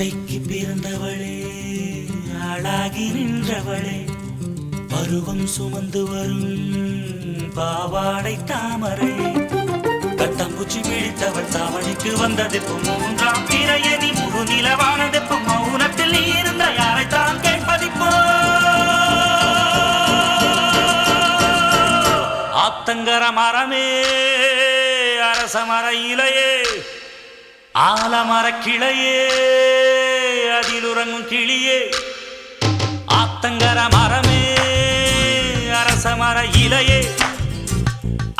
அத்தைக்கு பிறந்தவளே, ஆளாகி நின்றவளே, பருவம் சுமந்து வரும் பாவாடை தாமரை, கட்டம்பூச்சி பிடித்தவள் தாவணிக்கு வந்ததெப்பு, மூன்றாம் பிறையணி முழு நிலவானதெப்பு, மௌனத்தில் நீ இருந்த யாரைத்தான் கேட்பதிப்போ. ஆத்தங்கர மரமே, அரச மர இலையே, ஆலமர கிளையே, அதில் உறங்கும் கிளியே. ஆத்தங்கர மரமே, அரச மர இலையே,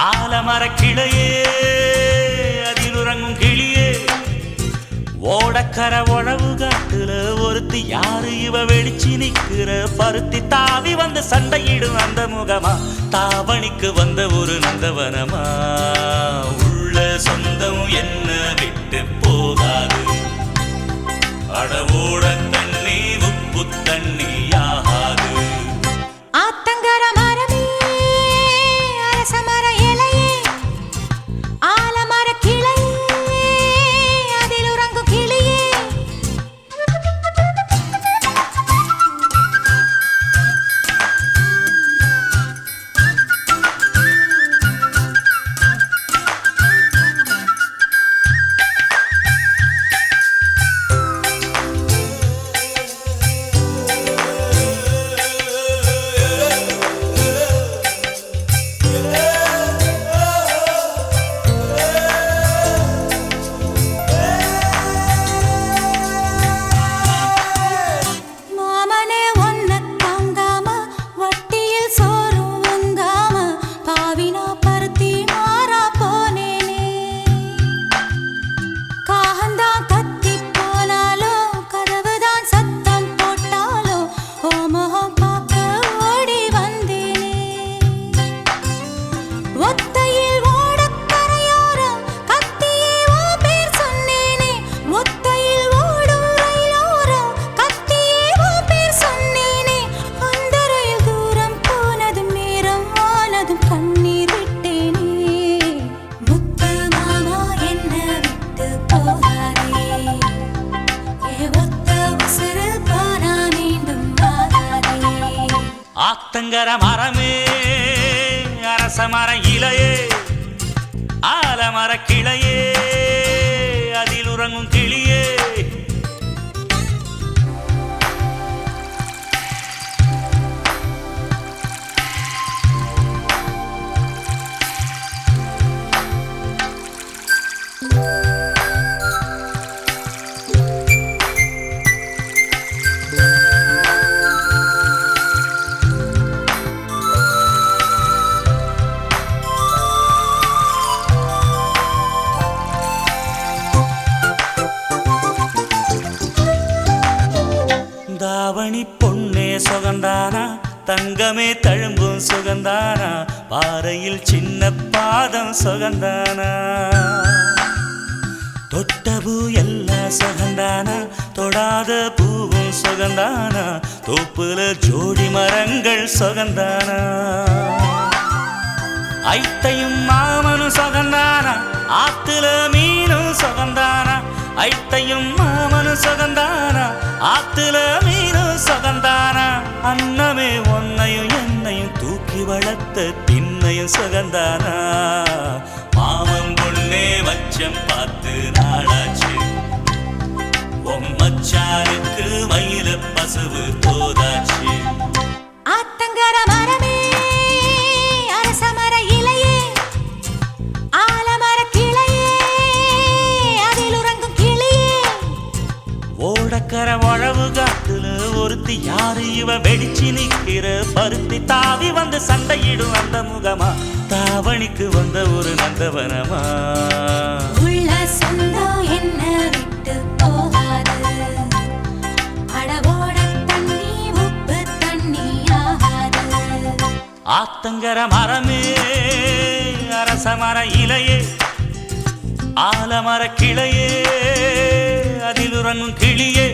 ஆலமர கிளையே, அதில் உறங்கும் கிளியே. ஓடக்கர உழவு காட்டுல ஒருத்தி யாரு இவ வெடிச்சு நிக்கிற, பருத்தி தாவி வந்து சண்டையிடும் அந்த முகமா, தாவணிக்கு வந்த ஒரு நந்தவனமா. உள்ள சொந்தம் என்ன விட்டு போகாது, அடவோட தண்ணி உப்பு தண்ணி ஆகாது. ஆத்தங்கர மரமே, அரச மர இலையே, ஆலமர கிளையே, அதில் உறங்கும் கிளியே. ஆத்தங்கர மரமே, அரச மர இலையே, ஆலமர கிளையே, அதில் உறங்கும் கிளியே. தாவணி பொன்னே சுகந்தானா, தங்கமே தழும்பும் சுகந்தானா, பாறையில் சின்ன பாதம் சுகந்தானா. தொட்டபூ எல்லாம் சுகந்தானா, தொடாத பூவும் சுகந்தானா, தோப்புல ஜோடி மரங்கள் சுகந்தானா. ஐத்தையும் மாமனும் சுகந்தானா, ஆத்துல மீனும் சுகந்தானா. ஐத்தையும் மாமனும் சுகந்தானா, ஆத்துல மீனும் சுகந்தானா. அன்னமே ஒன்னையும் என்னையும் தூக்கி வளர்த்த திண்ணையும் சுகந்தானா. மாமன் பொண்ணே மச்சம் பார்த்து நாளாச்சு, மச்சாருக்கு மயில பசுவு தோதாச்சு. ஆத்தங்கர மரமே, அரச மர இலையே, ஆலமர கிளையே, அதில் உறங்கும் கிளியே. ஓடக்கர உழவு காட்டுல ஒருத்தி யாரு இவ வெடிச்சு நிக்கிற, பருத்தி தாவி வந்து சண்டையிடும் அந்த முகமா, தாவணிக்கு வந்த ஒரு நந்தவனமா. உள்ள சொந்தம் என்ன விட்டு போகாது, அடவோட தண்ணி உப்பு தண்ணி ஆகாது. ஆத்தங்கர மரமே, அரச மர இலையே, ஆலமர கிளையே, அதில் உறங்கும் கிளியே.